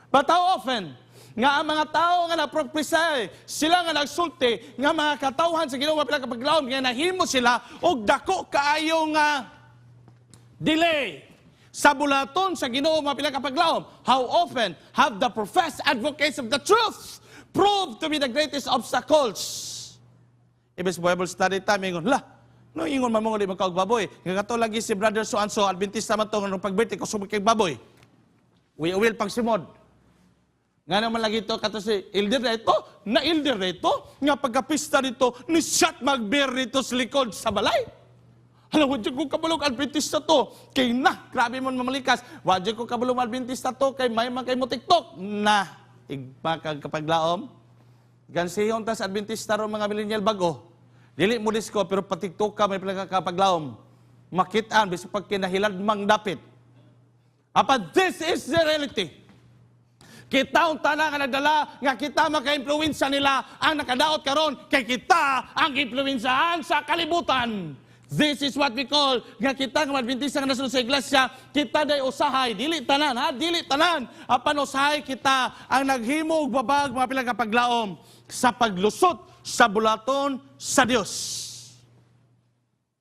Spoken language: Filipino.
But how often nga ang mga tao nga nagprophesy, sila nga nagsulti, nga mga katawhan sa Ginoo pinakapaglaom, nga nahimo sila, og dako kaayo nga delay sa bulaton sa Ginoo pinakapaglaom. How often have the professed advocates of the truth proved to be the greatest obstacles? Ibig sa Bible study time, ingon, no ingon man mo nga di magkaugbaboy. Nga kato lagi si brother so-and-so, Adventista man to, nga nung pagbirti ko sumikig baboy. Will pagsimod. Nga naman lagi ito, kato si Elder rito, na Elder rito, nga pagkapista rito, ni shot magbear rito sa likod sa balay. Alam, wadyo ko kabulong Adventista to, kay na, grabe mo mamalikas, wadyo ko kabulong Adventista to, kay may man kay mo TikTok, na, igpagkapaglaom, gansiyon tas Adventista ro mga millennial bago, dili mo disko, pero pa-TikTok ka, may pagkapaglaom, makitaan, bisip pag kinahilad mang dapit. Apa, this is the reality. Kita ang tanan nga nagdala, nga kita maka-influensya nila ang nakadaot karon kay kita ang influensyahan sa kalibutan. This is what we call, nga kita nga Adventista nga nasunod sa iglesia, kita day usahay, dili tanan, ha? Dili tanan. Apan usahay kita ang naghimo og babag mga pinagkapaglaom sa paglusot sa bulaton sa Dios.